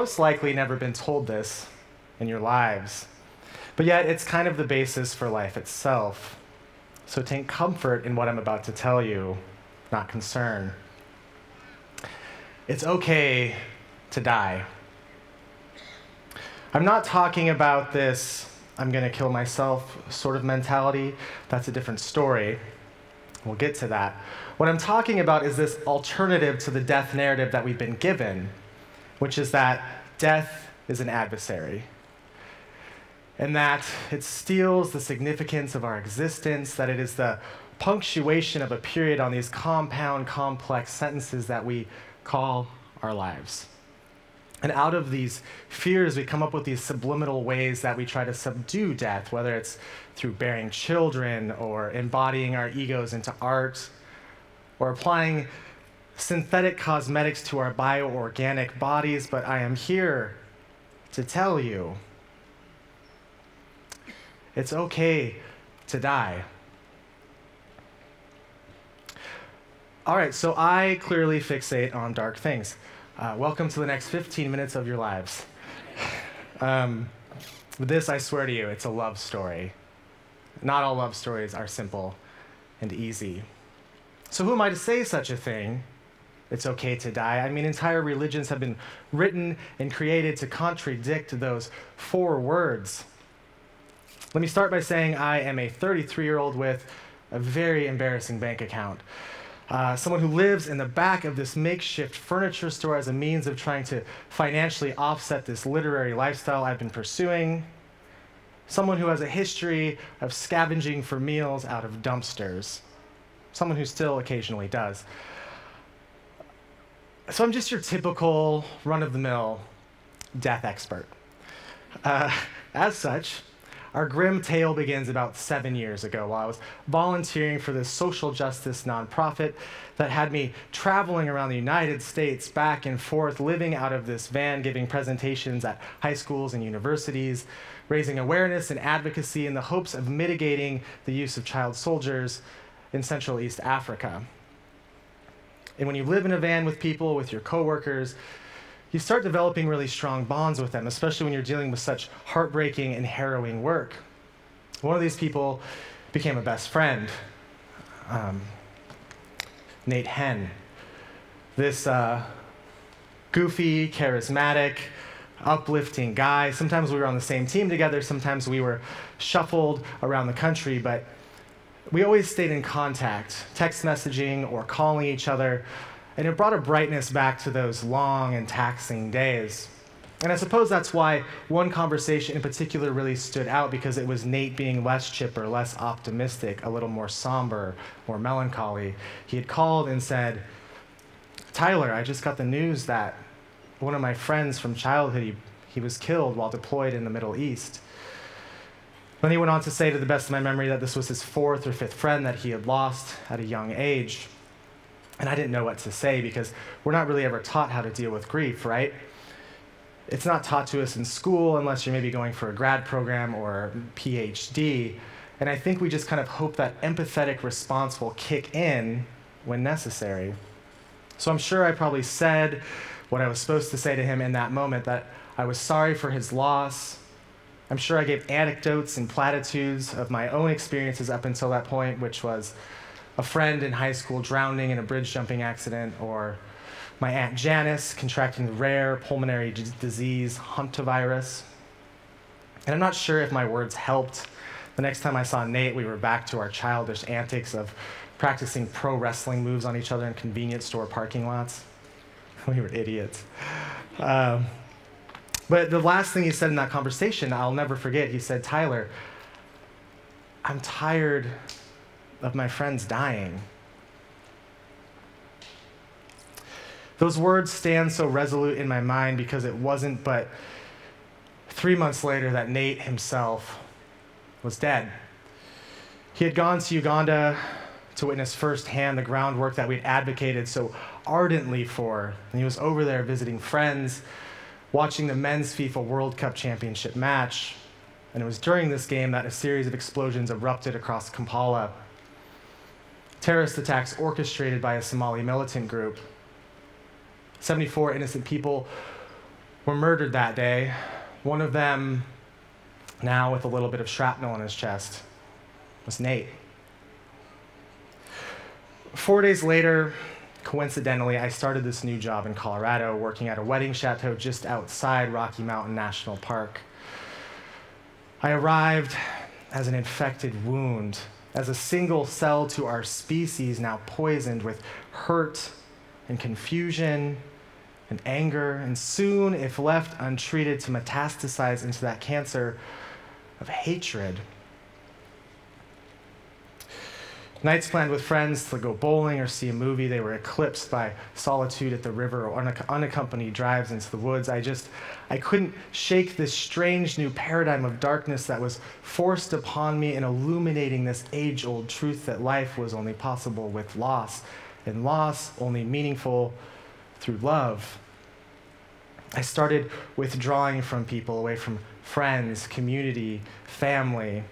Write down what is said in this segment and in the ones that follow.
most likely never been told this in your lives, but yet it's kind of the basis for life itself. So take comfort in what I'm about to tell you, not concern. It's okay to die. I'm not talking about this I'm gonna kill myself sort of mentality. That's a different story. We'll get to that. What I'm talking about is this alternative to the death narrative that we've been given, which is that death is an adversary, and that it steals the significance of our existence, that it is the punctuation of a period on these compound, complex sentences that we call our lives. And out of these fears, we come up with these subliminal ways that we try to subdue death, whether it's through bearing children or embodying our egos into art or applying synthetic cosmetics to our bioorganic bodies. But I am here to tell you, it's okay to die. All right, so I clearly fixate on dark things. Welcome to the next 15 minutes of your lives. This, I swear to you, it's a love story. Not all love stories are simple and easy. So who am I to say such a thing? It's okay to die. I mean, entire religions have been written and created to contradict those 4 words. Let me start by saying I am a 33-year-old with a very embarrassing bank account. Someone who lives in the back of this makeshift furniture store as a means of trying to financially offset this literary lifestyle I've been pursuing. Someone who has a history of scavenging for meals out of dumpsters. Someone who still occasionally does. So I'm just your typical run-of-the-mill death expert. As such, our grim tale begins about 7 years ago while I was volunteering for this social justice nonprofit that had me traveling around the United States back and forth, living out of this van, giving presentations at high schools and universities, raising awareness and advocacy in the hopes of mitigating the use of child soldiers in Central East Africa. And when you live in a van with people, with your coworkers, you start developing really strong bonds with them, especially when you're dealing with such heartbreaking and harrowing work. One of these people became a best friend, Nate Henn. This goofy, charismatic, uplifting guy. Sometimes we were on the same team together, sometimes we were shuffled around the country, but we always stayed in contact, text messaging or calling each other. And it brought a brightness back to those long and taxing days. And I suppose that's why one conversation in particular really stood out, because it was Nate being less chipper, less optimistic, a little more somber, more melancholy. He had called and said, "Tyler, I just got the news that one of my friends from childhood, he was killed while deployed in the Middle East." Then he went on to say, to the best of my memory, that this was his 4th or 5th friend that he had lost at a young age. And I didn't know what to say, because we're not really ever taught how to deal with grief, right? It's not taught to us in school unless you're maybe going for a grad program or PhD. And I think we just kind of hope that empathetic response will kick in when necessary. So I'm sure I probably said what I was supposed to say to him in that moment, that I was sorry for his loss. I'm sure I gave anecdotes and platitudes of my own experiences up until that point, which was a friend in high school drowning in a bridge jumping accident, or my Aunt Janice contracting the rare pulmonary disease, hantavirus. And I'm not sure if my words helped. The next time I saw Nate, we were back to our childish antics of practicing pro wrestling moves on each other in convenience store parking lots. We were idiots. But the last thing he said in that conversation, I'll never forget. He said, "Tyler, I'm tired of my friends dying." Those words stand so resolute in my mind because it wasn't but 3 months later that Nate himself was dead. He had gone to Uganda to witness firsthand the groundwork that we'd advocated so ardently for, and he was over there visiting friends, watching the men's FIFA World Cup Championship match. And it was during this game that a series of explosions erupted across Kampala. Terrorist attacks orchestrated by a Somali militant group. 74 innocent people were murdered that day. One of them, now with a little bit of shrapnel in his chest, was Nate. 4 days later, coincidentally, I started this new job in Colorado, working at a wedding chateau just outside Rocky Mountain National Park. I arrived as an infected wound, as a single cell to our species now poisoned with hurt and confusion and anger, and soon, if left untreated, to metastasize into that cancer of hatred. Nights planned with friends to go bowling or see a movie, they were eclipsed by solitude at the river or unaccompanied drives into the woods. I couldn't shake this strange new paradigm of darkness that was forced upon me in illuminating this age-old truth that life was only possible with loss, and loss only meaningful through love. I started withdrawing from people, away from friends, community, family.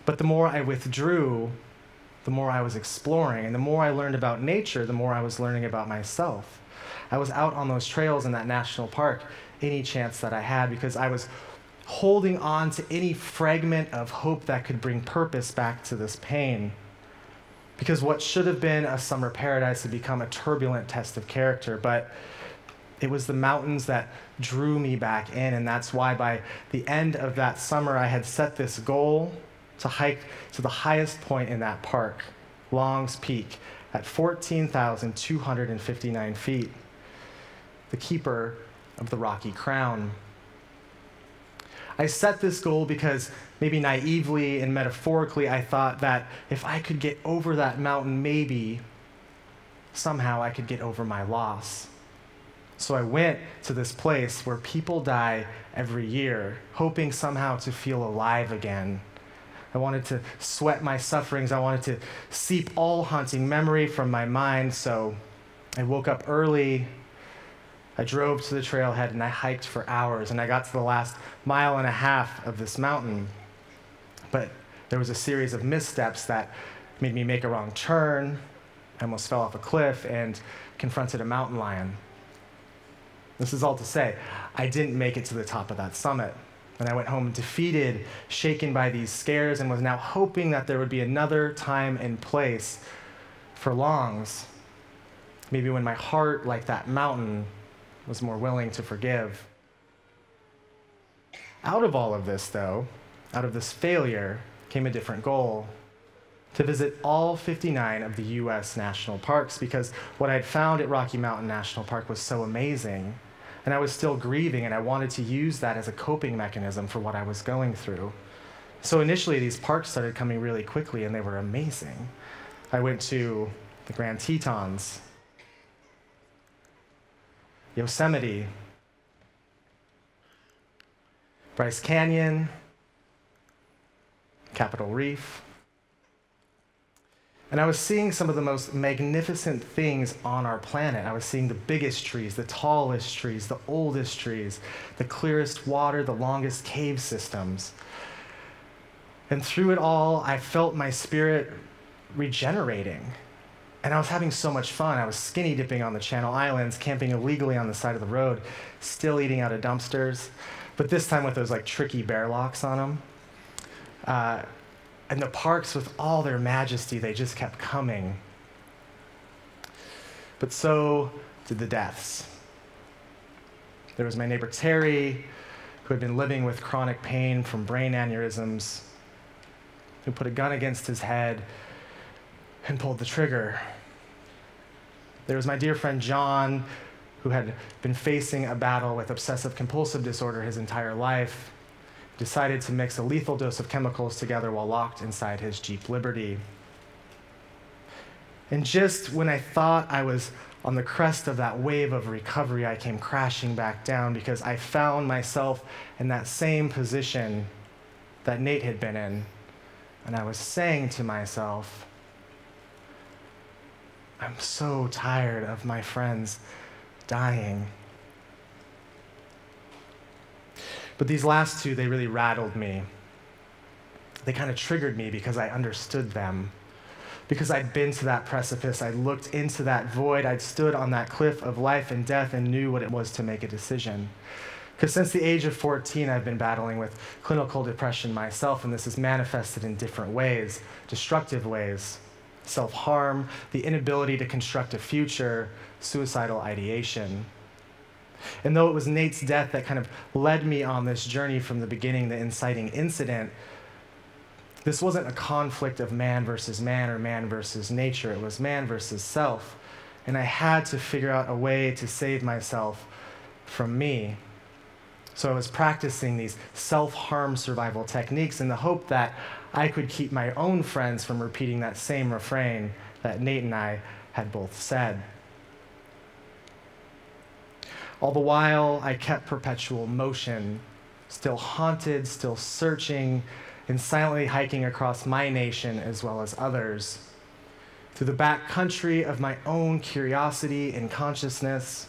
But the more I withdrew, the more I was exploring. And the more I learned about nature, the more I was learning about myself. I was out on those trails in that national park any chance that I had, because I was holding on to any fragment of hope that could bring purpose back to this pain. Because what should have been a summer paradise had become a turbulent test of character, but it was the mountains that drew me back in, and that's why by the end of that summer I had set this goal to hike to the highest point in that park, Long's Peak, at 14,259 feet, the keeper of the Rocky Crown. I set this goal because maybe naively and metaphorically I thought that if I could get over that mountain, maybe somehow I could get over my loss. So I went to this place where people die every year, hoping somehow to feel alive again. I wanted to sweat my sufferings. I wanted to seep all haunting memory from my mind. So I woke up early. I drove to the trailhead and I hiked for hours, and I got to the last mile and a half of this mountain. But there was a series of missteps that made me make a wrong turn. I almost fell off a cliff and confronted a mountain lion. This is all to say, I didn't make it to the top of that summit. And I went home defeated, shaken by these scares, and was now hoping that there would be another time and place for Longs. Maybe when my heart, like that mountain, was more willing to forgive. Out of all of this, though, out of this failure, came a different goal: to visit all 59 of the US national parks, because what I'd found at Rocky Mountain National Park was so amazing. And I was still grieving, and I wanted to use that as a coping mechanism for what I was going through. So initially, these parks started coming really quickly, and they were amazing. I went to the Grand Tetons, Yosemite, Bryce Canyon, Capitol Reef. And I was seeing some of the most magnificent things on our planet. I was seeing the biggest trees, the tallest trees, the oldest trees, the clearest water, the longest cave systems. And through it all, I felt my spirit regenerating. And I was having so much fun. I was skinny dipping on the Channel Islands, camping illegally on the side of the road, still eating out of dumpsters, but this time with those like tricky bear locks on them. And the parks, with all their majesty, they just kept coming. But so did the deaths. There was my neighbor Terry, who had been living with chronic pain from brain aneurysms, who put a gun against his head and pulled the trigger. There was my dear friend John, who had been facing a battle with obsessive compulsive disorder his entire life, decided to mix a lethal dose of chemicals together while locked inside his Jeep Liberty. And just when I thought I was on the crest of that wave of recovery, I came crashing back down, because I found myself in that same position that Nate had been in. And I was saying to myself, I'm so tired of my friends dying. But these last two, they really rattled me. They kind of triggered me because I understood them. Because I'd been to that precipice, I'd looked into that void, I'd stood on that cliff of life and death and knew what it was to make a decision. Because since the age of 14, I've been battling with clinical depression myself, and this is manifested in different ways, destructive ways. Self-harm, the inability to construct a future, suicidal ideation. And though it was Nate's death that kind of led me on this journey from the beginning, the inciting incident, this wasn't a conflict of man versus man or man versus nature. It was man versus self. And I had to figure out a way to save myself from me. So I was practicing these self-harm survival techniques in the hope that I could keep my own friends from repeating that same refrain that Nate and I had both said. All the while, I kept perpetual motion, still haunted, still searching, and silently hiking across my nation as well as others, through the back country of my own curiosity and consciousness,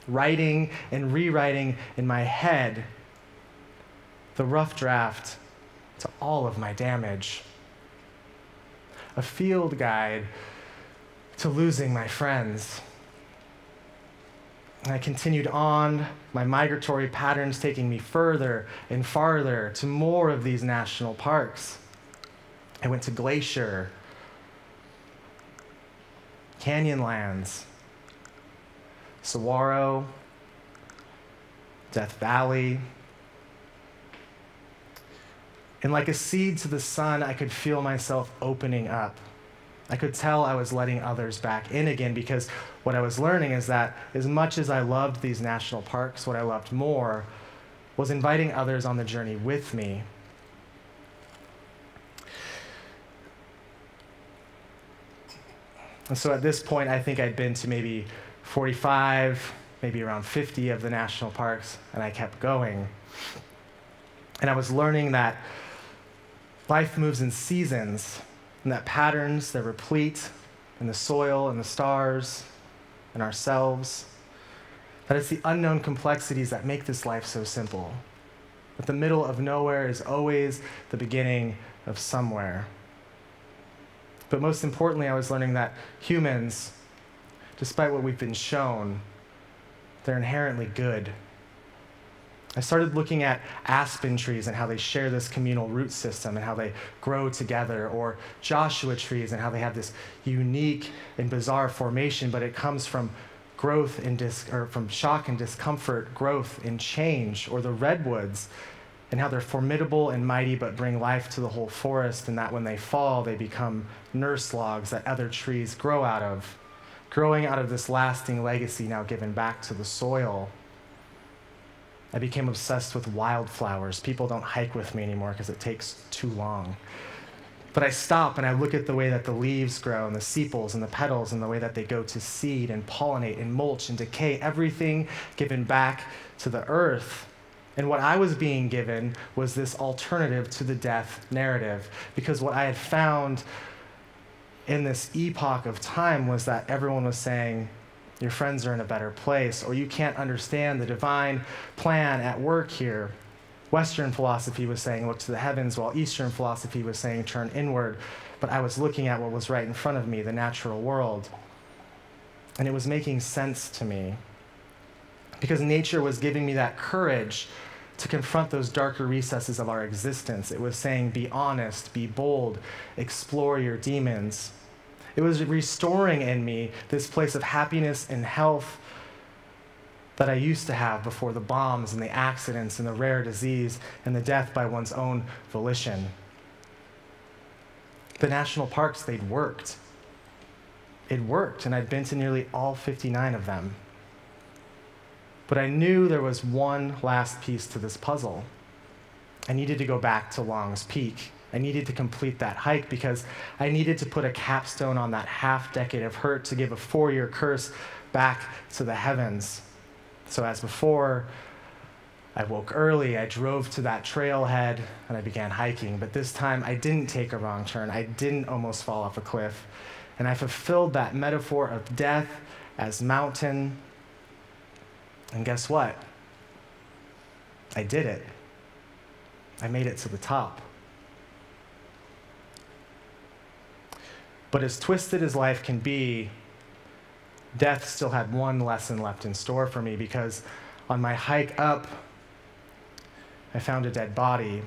writing and rewriting in my head the rough draft to all of my damage. A field guide to losing my friends. And I continued on, my migratory patterns taking me further and farther to more of these national parks. I went to Glacier, Canyonlands, Saguaro, Death Valley. And like a seed to the sun, I could feel myself opening up. I could tell I was letting others back in again, because what I was learning is that as much as I loved these national parks, what I loved more was inviting others on the journey with me. And so at this point, I think I'd been to maybe 45, maybe around 50 of the national parks, and I kept going. And I was learning that life moves in seasons, and that patterns, they're replete in the soil and the stars and ourselves. That it's the unknown complexities that make this life so simple. That the middle of nowhere is always the beginning of somewhere. But most importantly, I was learning that humans, despite what we've been shown, they're inherently good. I started looking at aspen trees and how they share this communal root system and how they grow together, or Joshua trees and how they have this unique and bizarre formation, but it comes from growth and from shock and discomfort, growth and change, or the redwoods and how they're formidable and mighty but bring life to the whole forest, and that when they fall, they become nurse logs that other trees grow out of, growing out of this lasting legacy now given back to the soil. I became obsessed with wildflowers. People don't hike with me anymore because it takes too long. But I stop and I look at the way that the leaves grow and the sepals and the petals and the way that they go to seed and pollinate and mulch and decay, everything given back to the earth. And what I was being given was this alternative to the death narrative, because what I had found in this epoch of time was that everyone was saying, your friends are in a better place, or you can't understand the divine plan at work here. Western philosophy was saying, look to the heavens, while Eastern philosophy was saying, turn inward. But I was looking at what was right in front of me, the natural world. And it was making sense to me, because nature was giving me that courage to confront those darker recesses of our existence. It was saying, be honest, be bold, explore your demons. It was restoring in me this place of happiness and health that I used to have before the bombs and the accidents and the rare disease and the death by one's own volition. The national parks, they'd worked. It worked, and I'd been to nearly all 59 of them. But I knew there was one last piece to this puzzle. I needed to go back to Long's Peak. I needed to complete that hike because I needed to put a capstone on that half-decade of hurt to give a 4-year curse back to the heavens. So as before, I woke early, I drove to that trailhead, and I began hiking. But this time, I didn't take a wrong turn. I didn't almost fall off a cliff. And I fulfilled that metaphor of death as mountain. And guess what? I did it. I made it to the top. But as twisted as life can be, death still had one lesson left in store for me, because on my hike up I found a dead body,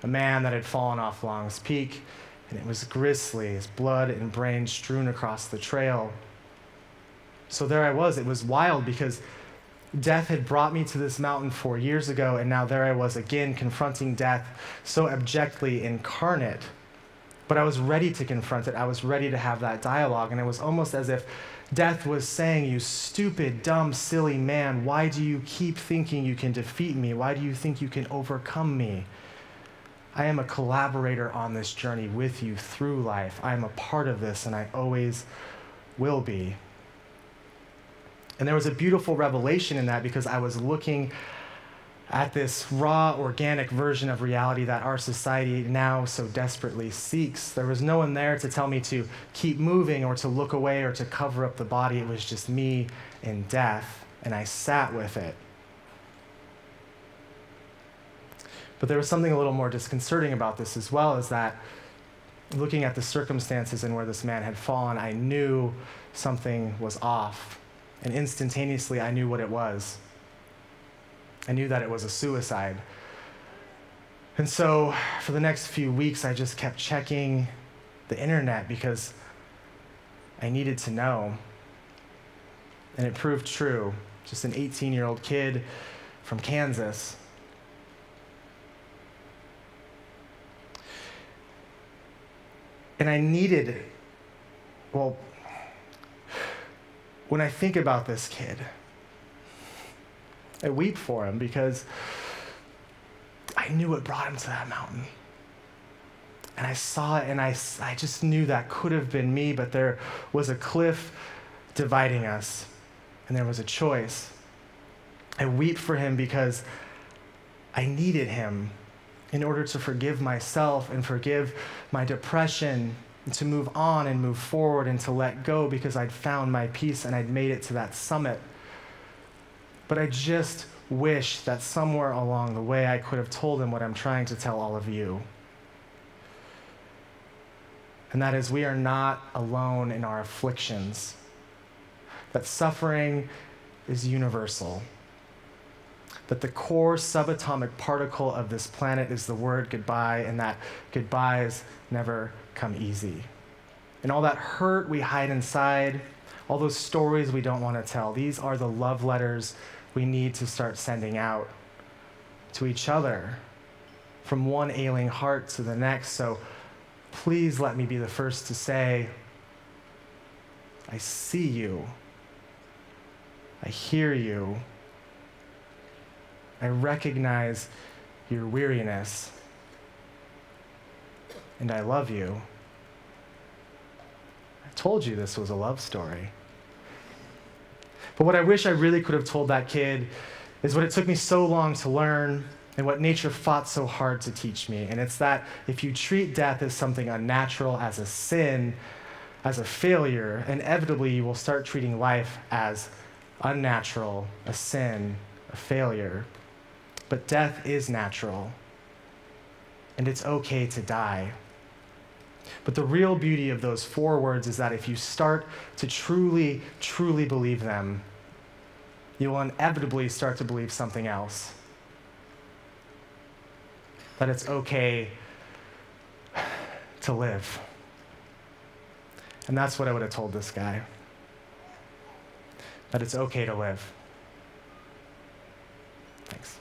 a man that had fallen off Long's Peak, and it was grisly, his blood and brains strewn across the trail. So there I was. It was wild because death had brought me to this mountain 4 years ago, and now there I was again confronting death so abjectly incarnate. But I was ready to confront it. I was ready to have that dialogue, and it was almost as if death was saying, "You stupid, dumb, silly man, why do you keep thinking you can defeat me? Why do you think you can overcome me? I am a collaborator on this journey with you through life. I am a part of this, and I always will be." And there was a beautiful revelation in that because I was looking at this raw, organic version of reality that our society now so desperately seeks. There was no one there to tell me to keep moving or to look away or to cover up the body. It was just me and death, and I sat with it. But there was something a little more disconcerting about this as well, is that looking at the circumstances and where this man had fallen, I knew something was off. And instantaneously, I knew what it was. I knew that it was a suicide. And so for the next few weeks, I just kept checking the internet because I needed to know. And it proved true. Just an 18-year-old kid from Kansas. And I needed, well, when I think about this kid, I weep for him because I knew what brought him to that mountain. And I saw it, and I just knew that could have been me, but there was a cliff dividing us, and there was a choice. I weep for him because I needed him in order to forgive myself and forgive my depression, and to move on and move forward and to let go because I'd found my peace and I'd made it to that summit. But I just wish that somewhere along the way I could have told him what I'm trying to tell all of you. And that is, we are not alone in our afflictions. That suffering is universal. That the core subatomic particle of this planet is the word goodbye, and that goodbyes never come easy. And all that hurt we hide inside, all those stories we don't want to tell, these are the love letters we need to start sending out to each other, from one ailing heart to the next. So please let me be the first to say, I see you. I hear you. I recognize your weariness. And I love you. I told you this was a love story. But what I wish I really could have told that kid is what it took me so long to learn and what nature fought so hard to teach me. And it's that if you treat death as something unnatural, as a sin, as a failure, inevitably you will start treating life as unnatural, a sin, a failure. But death is natural, and it's okay to die. But the real beauty of those 4 words is that if you start to truly, truly believe them, you will inevitably start to believe something else. That it's okay to live. And that's what I would have told this guy. That it's okay to live. Thanks.